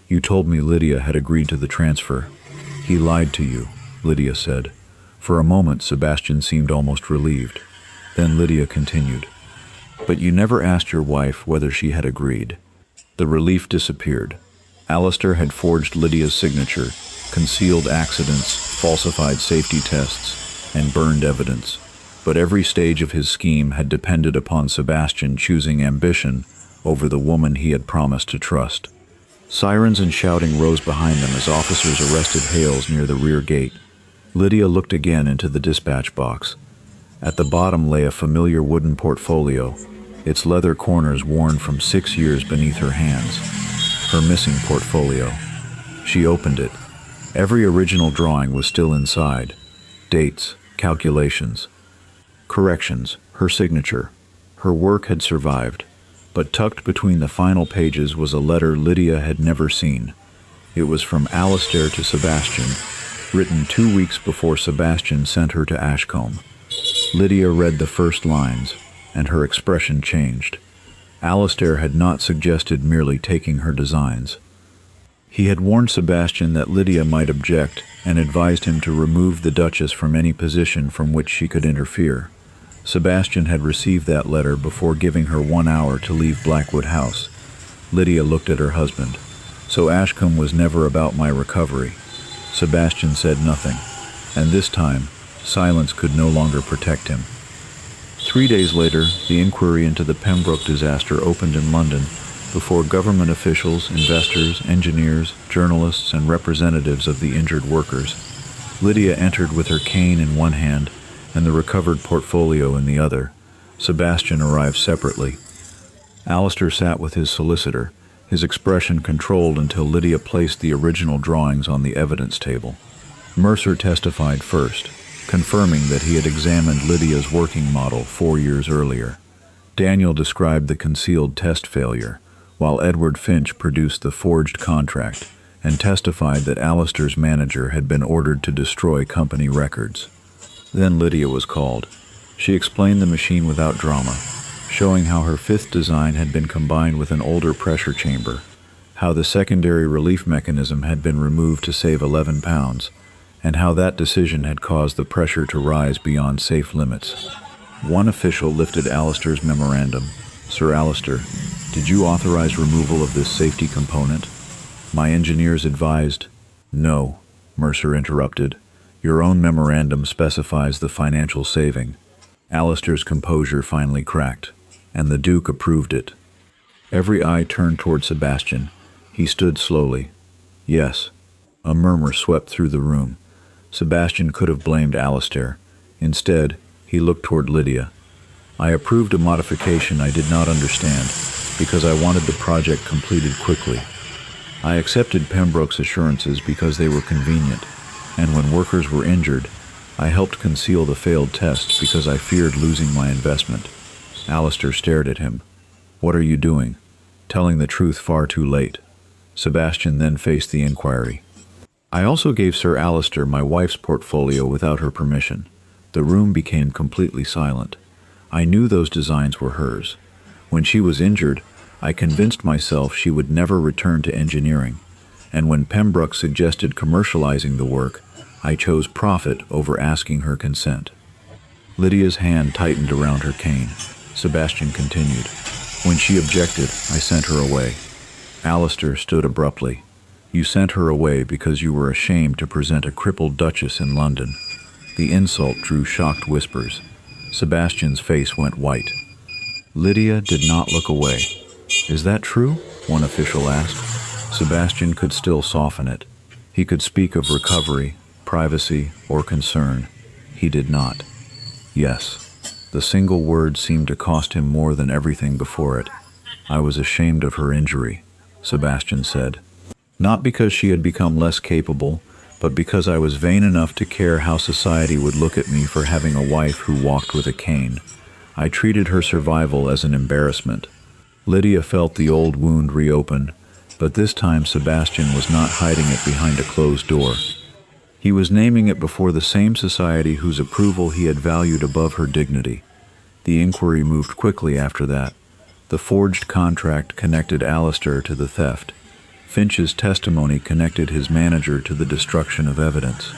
"You told me Lydia had agreed to the transfer." "He lied to you," Lydia said. For a moment, Sebastian seemed almost relieved. Then Lydia continued. "But you never asked your wife whether she had agreed." The relief disappeared. Alistair had forged Lydia's signature, concealed accidents, falsified safety tests, and burned evidence. But every stage of his scheme had depended upon Sebastian choosing ambition over the woman he had promised to trust. Sirens and shouting rose behind them as officers arrested Hales near the rear gate. Lydia looked again into the dispatch box. At the bottom lay a familiar wooden portfolio, its leather corners worn from 6 years beneath her hands. Her missing portfolio. She opened it. Every original drawing was still inside. Dates, calculations, corrections, her signature. Her work had survived, but tucked between the final pages was a letter Lydia had never seen. It was from Alistair to Sebastian, written 2 weeks before Sebastian sent her to Ashcombe. Lydia read the first lines, and her expression changed. Alistair had not suggested merely taking her designs. He had warned Sebastian that Lydia might object and advised him to remove the Duchess from any position from which she could interfere. Sebastian had received that letter before giving her 1 hour to leave Blackwood House. Lydia looked at her husband. "So Ashcombe was never about my recovery." Sebastian said nothing, and this time, silence could no longer protect him. 3 days later, the inquiry into the Pembroke disaster opened in London before government officials, investors, engineers, journalists, and representatives of the injured workers. Lydia entered with her cane in one hand and the recovered portfolio in the other. Sebastian arrived separately. Alistair sat with his solicitor, his expression controlled until Lydia placed the original drawings on the evidence table. Mercer testified first, confirming that he had examined Lydia's working model 4 years earlier. Daniel described the concealed test failure, while Edward Finch produced the forged contract and testified that Alistair's manager had been ordered to destroy company records. Then Lydia was called. She explained the machine without drama, showing how her fifth design had been combined with an older pressure chamber, how the secondary relief mechanism had been removed to save 11 pounds, and how that decision had caused the pressure to rise beyond safe limits. One official lifted Alistair's memorandum. "Sir Alistair, did you authorize removal of this safety component?" "My engineers advised." "No," Mercer interrupted. "Your own memorandum specifies the financial saving." Alistair's composure finally cracked, and the Duke approved it. Every eye turned toward Sebastian. He stood slowly. "Yes." A murmur swept through the room. Sebastian could have blamed Alistair. Instead, he looked toward Lydia. "I approved a modification I did not understand, because I wanted the project completed quickly. I accepted Pembroke's assurances because they were convenient, and when workers were injured, I helped conceal the failed test because I feared losing my investment." Alistair stared at him. "What are you doing?" "Telling the truth far too late." Sebastian then faced the inquiry. "I also gave Sir Alistair my wife's portfolio without her permission." The room became completely silent. "I knew those designs were hers. When she was injured, I convinced myself she would never return to engineering, and when Pembroke suggested commercializing the work, I chose profit over asking her consent." Lydia's hand tightened around her cane. Sebastian continued. "When she objected, I sent her away." Alistair stood abruptly. "You sent her away because you were ashamed to present a crippled duchess in London." The insult drew shocked whispers. Sebastian's face went white. Lydia did not look away. "Is that true?" one official asked. Sebastian could still soften it. He could speak of recovery, privacy, or concern. He did not. "Yes." The single word seemed to cost him more than everything before it. "I was ashamed of her injury," Sebastian said. "Not because she had become less capable, but because I was vain enough to care how society would look at me for having a wife who walked with a cane. I treated her survival as an embarrassment." Lydia felt the old wound reopen, but this time Sebastian was not hiding it behind a closed door. He was naming it before the same society whose approval he had valued above her dignity. The inquiry moved quickly after that. The forged contract connected Alistair to the theft. Finch's testimony connected his manager to the destruction of evidence.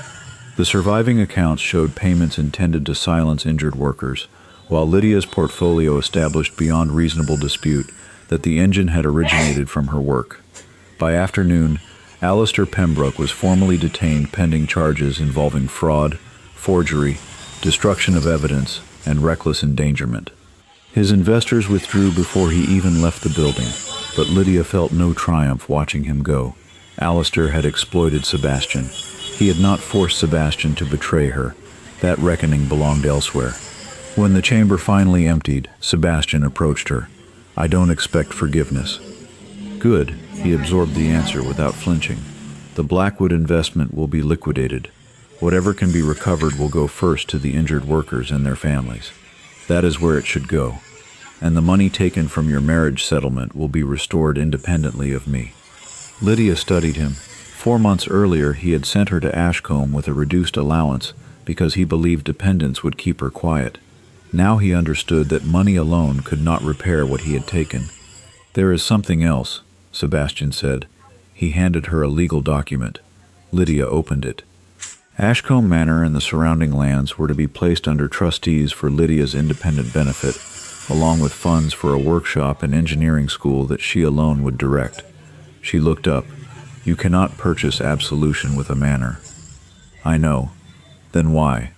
The surviving accounts showed payments intended to silence injured workers, while Lydia's portfolio established beyond reasonable dispute that the engine had originated from her work. By afternoon, Alistair Pembroke was formally detained pending charges involving fraud, forgery, destruction of evidence, and reckless endangerment. His investors withdrew before he even left the building, but Lydia felt no triumph watching him go. Alistair had exploited Sebastian. He had not forced Sebastian to betray her. That reckoning belonged elsewhere. When the chamber finally emptied, Sebastian approached her. "I don't expect forgiveness." "Good," he absorbed the answer without flinching. "The Blackwood investment will be liquidated. Whatever can be recovered will go first to the injured workers and their families. That is where it should go. And the money taken from your marriage settlement will be restored independently of me." Lydia studied him. 4 months earlier, he had sent her to Ashcombe with a reduced allowance because he believed dependence would keep her quiet. Now he understood that money alone could not repair what he had taken. "There is something else," Sebastian said. He handed her a legal document. Lydia opened it. Ashcombe Manor and the surrounding lands were to be placed under trustees for Lydia's independent benefit, along with funds for a workshop and engineering school that she alone would direct. She looked up. "You cannot purchase absolution with a manor." "I know." "Then why?"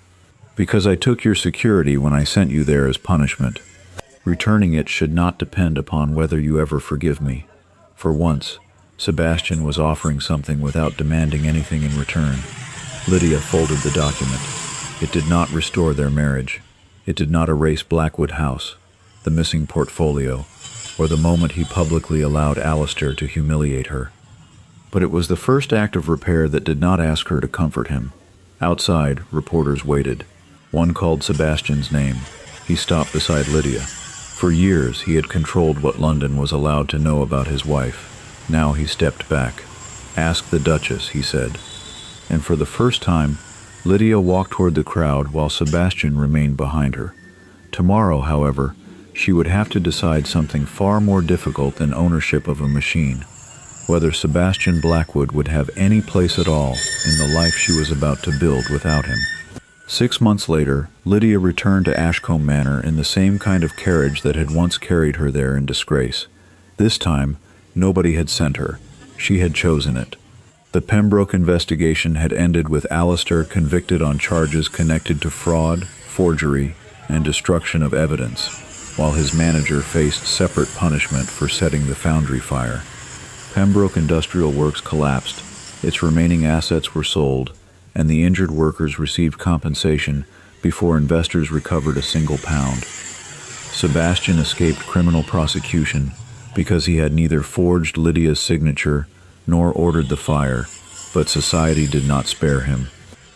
"Because I took your security when I sent you there as punishment. Returning it should not depend upon whether you ever forgive me." For once, Sebastian was offering something without demanding anything in return. Lydia folded the document. It did not restore their marriage. It did not erase Blackwood House, the missing portfolio, or the moment he publicly allowed Alistair to humiliate her. But it was the first act of repair that did not ask her to comfort him. Outside, reporters waited. One called Sebastian's name. He stopped beside Lydia. For years, he had controlled what London was allowed to know about his wife. Now he stepped back. "Ask the Duchess," he said. And for the first time, Lydia walked toward the crowd while Sebastian remained behind her. Tomorrow, however, she would have to decide something far more difficult than ownership of a machine: whether Sebastian Blackwood would have any place at all in the life she was about to build without him. 6 months later, Lydia returned to Ashcombe Manor in the same kind of carriage that had once carried her there in disgrace. This time, nobody had sent her. She had chosen it. The Pembroke investigation had ended with Alistair convicted on charges connected to fraud, forgery, and destruction of evidence, while his manager faced separate punishment for setting the foundry fire. Pembroke Industrial Works collapsed, its remaining assets were sold, and the injured workers received compensation before investors recovered a single pound. Sebastian escaped criminal prosecution because he had neither forged Lydia's signature nor ordered the fire, but society did not spare him.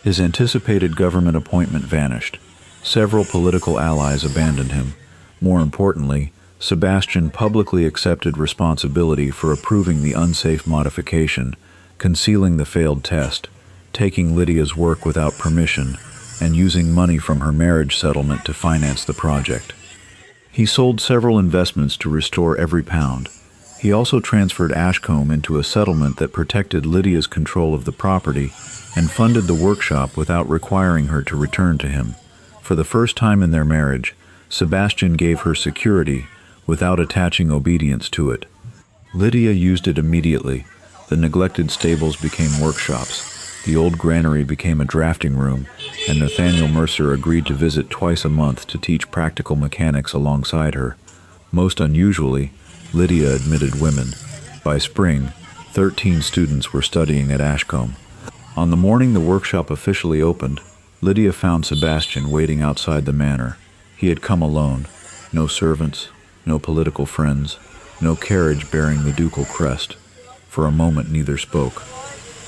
His anticipated government appointment vanished. Several political allies abandoned him. More importantly, Sebastian publicly accepted responsibility for approving the unsafe modification, concealing the failed test, taking Lydia's work without permission, and using money from her marriage settlement to finance the project. He sold several investments to restore every pound. He also transferred Ashcombe into a settlement that protected Lydia's control of the property and funded the workshop without requiring her to return to him. For the first time in their marriage, Sebastian gave her security without attaching obedience to it. Lydia used it immediately. The neglected stables became workshops. The old granary became a drafting room, and Nathaniel Mercer agreed to visit twice a month to teach practical mechanics alongside her. Most unusually, Lydia admitted women. By spring, 13 students were studying at Ashcombe. On the morning the workshop officially opened, Lydia found Sebastian waiting outside the manor. He had come alone. No servants, no political friends, no carriage bearing the ducal crest. For a moment neither spoke.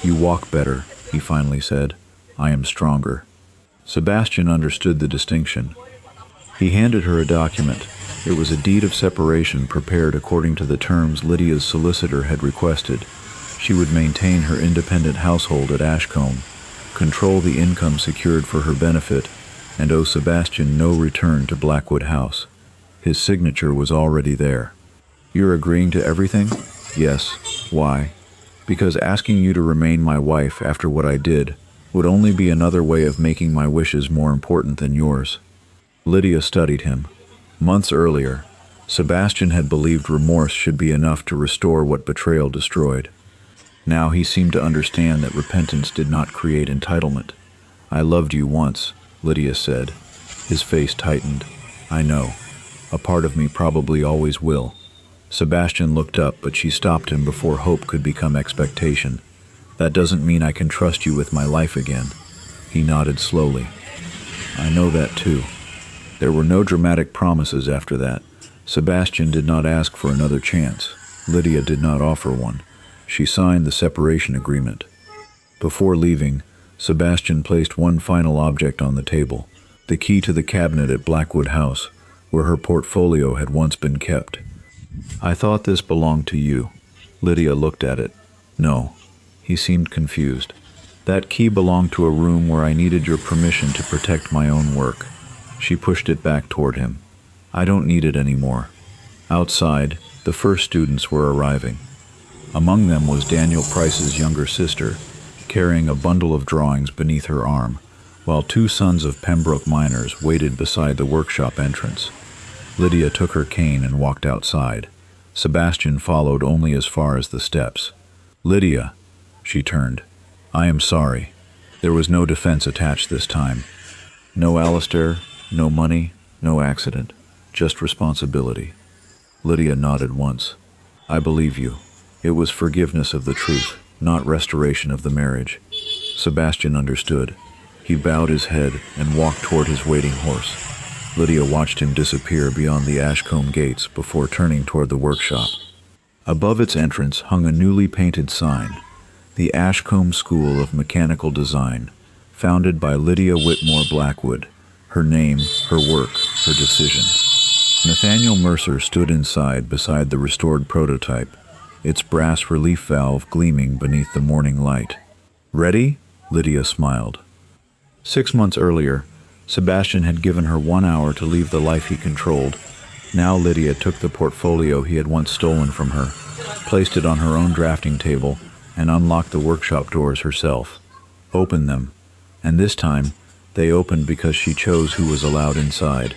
"You walk better," he finally said. "I am stronger." Sebastian understood the distinction. He handed her a document. It was a deed of separation prepared according to the terms Lydia's solicitor had requested. She would maintain her independent household at Ashcombe, control the income secured for her benefit, and owe Sebastian no return to Blackwood House. His signature was already there. "You're agreeing to everything?" "Yes." "Why?" "Because asking you to remain my wife after what I did would only be another way of making my wishes more important than yours." Lydia studied him. Months earlier, Sebastian had believed remorse should be enough to restore what betrayal destroyed. Now he seemed to understand that repentance did not create entitlement. "I loved you once," Lydia said. His face tightened. "I know. A part of me probably always will." Sebastian looked up, but she stopped him before hope could become expectation. "That doesn't mean I can trust you with my life again." He nodded slowly. "I know that too." There were no dramatic promises after that. Sebastian did not ask for another chance. Lydia did not offer one. She signed the separation agreement. Before leaving, Sebastian placed one final object on the table, the key to the cabinet at Blackwood House, where her portfolio had once been kept. "I thought this belonged to you." Lydia looked at it. "No." He seemed confused. "That key belonged to a room where I needed your permission to protect my own work." She pushed it back toward him. "I don't need it anymore." Outside, the first students were arriving. Among them was Daniel Price's younger sister, carrying a bundle of drawings beneath her arm, while 2 sons of Pembroke miners waited beside the workshop entrance. Lydia took her cane and walked outside. Sebastian followed only as far as the steps. "Lydia," she turned. "I am sorry." There was no defense attached this time. No Alistair, no money, no accident, just responsibility. Lydia nodded once. "I believe you. It was forgiveness of the truth, not restoration of the marriage." Sebastian understood. He bowed his head and walked toward his waiting horse. Lydia watched him disappear beyond the Ashcombe gates before turning toward the workshop. Above its entrance hung a newly painted sign, the Ashcombe School of Mechanical Design, founded by Lydia Whitmore Blackwood. Her name, her work, her decision. Nathaniel Mercer stood inside beside the restored prototype, its brass relief valve gleaming beneath the morning light. "Ready?" Lydia smiled. 6 months earlier, Sebastian had given her 1 hour to leave the life he controlled. Now Lydia took the portfolio he had once stolen from her, placed it on her own drafting table, and unlocked the workshop doors herself. Opened them, and this time they opened because she chose who was allowed inside.